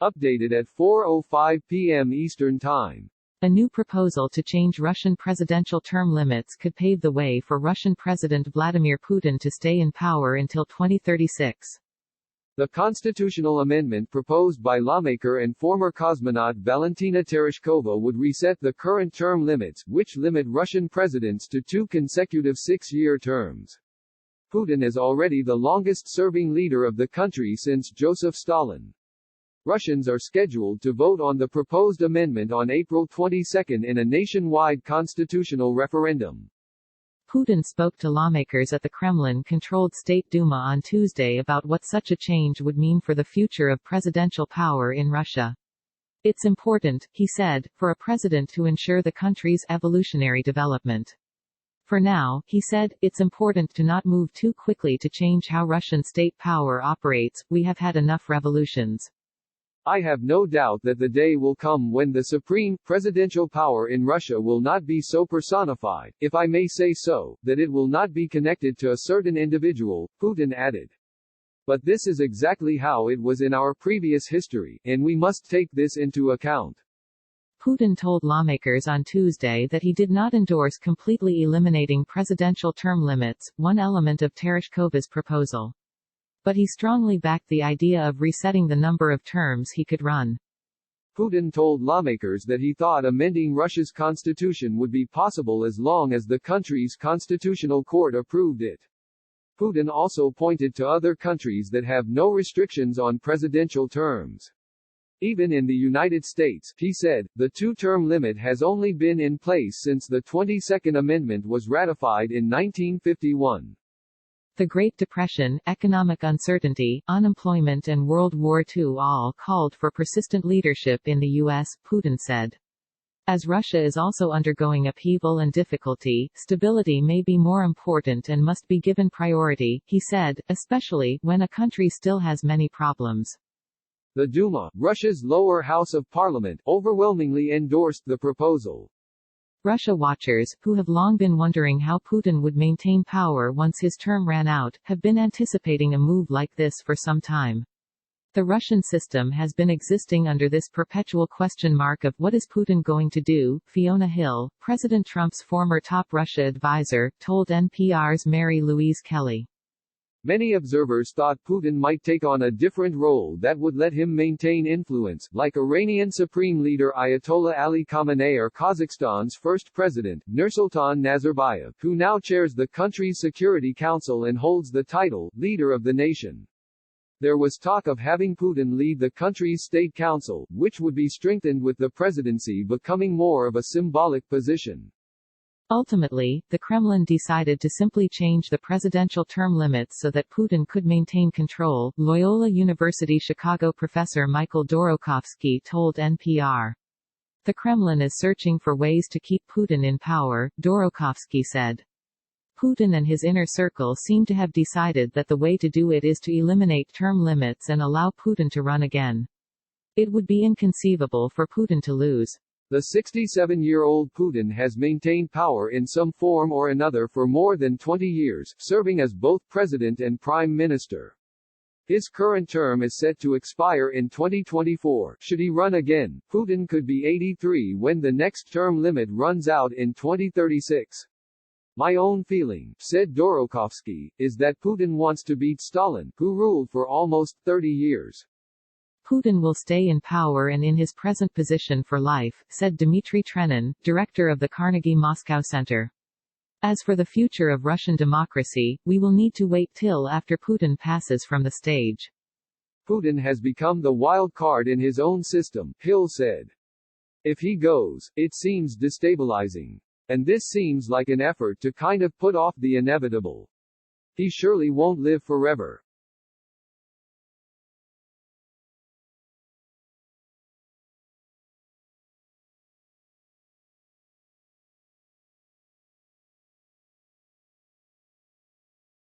Updated at 4:05 p.m. Eastern Time. A new proposal to change Russian presidential term limits could pave the way for Russian President Vladimir Putin to stay in power until 2036. The constitutional amendment proposed by lawmaker and former cosmonaut Valentina Tereshkova would reset the current term limits, which limit Russian presidents to 2 consecutive 6-year terms. Putin is already the longest-serving leader of the country since Joseph Stalin. Russians are scheduled to vote on the proposed amendment on April 22 in a nationwide constitutional referendum. Putin spoke to lawmakers at the Kremlin-controlled State Duma on Tuesday about what such a change would mean for the future of presidential power in Russia. It's important, he said, for a president to ensure the country's evolutionary development. For now, he said, it's important to not move too quickly to change how Russian state power operates. We have had enough revolutions. I have no doubt that the day will come when the supreme, presidential power in Russia will not be so personified, if I may say so, that it will not be connected to a certain individual, Putin added. But this is exactly how it was in our previous history, and we must take this into account. Putin told lawmakers on Tuesday that he did not endorse completely eliminating presidential term limits, one element of Tereshkova's proposal. But he strongly backed the idea of resetting the number of terms he could run. Putin told lawmakers that he thought amending Russia's constitution would be possible as long as the country's constitutional court approved it. Putin also pointed to other countries that have no restrictions on presidential terms. Even in the United States, he said, the 2-term limit has only been in place since the 22nd Amendment was ratified in 1951. The Great Depression, economic uncertainty, unemployment and World War II all called for persistent leadership in the U.S., Putin said. As Russia is also undergoing upheaval and difficulty, stability may be more important and must be given priority, he said, especially when a country still has many problems. The Duma, Russia's lower house of parliament, overwhelmingly endorsed the proposal. Russia watchers, who have long been wondering how Putin would maintain power once his term ran out, have been anticipating a move like this for some time. The Russian system has been existing under this perpetual question mark of what is Putin going to do, Fiona Hill, President Trump's former top Russia advisor, told NPR's Mary Louise Kelly. Many observers thought Putin might take on a different role that would let him maintain influence, like Iranian Supreme Leader Ayatollah Ali Khamenei or Kazakhstan's first president, Nursultan Nazarbayev, who now chairs the country's Security Council and holds the title, Leader of the Nation. There was talk of having Putin lead the country's State Council, which would be strengthened with the presidency becoming more of a symbolic position. Ultimately, the Kremlin decided to simply change the presidential term limits so that Putin could maintain control, Loyola University Chicago professor Michael Dorokovsky told NPR. The Kremlin is searching for ways to keep Putin in power, Dorokovsky said. Putin and his inner circle seem to have decided that the way to do it is to eliminate term limits and allow Putin to run again. It would be inconceivable for Putin to lose. The 67-year-old Putin has maintained power in some form or another for more than 20 years, serving as both president and prime minister. His current term is set to expire in 2024. Should he run again, Putin could be 83 when the next term limit runs out in 2036. My own feeling, said Dorokovsky, is that Putin wants to beat Stalin, who ruled for almost 30 years. Putin will stay in power and in his present position for life, said Dmitry Trenin, director of the Carnegie Moscow Center. As for the future of Russian democracy, we will need to wait till after Putin passes from the stage. Putin has become the wild card in his own system, Hill said. If he goes, it seems destabilizing. And this seems like an effort to kind of put off the inevitable. He surely won't live forever.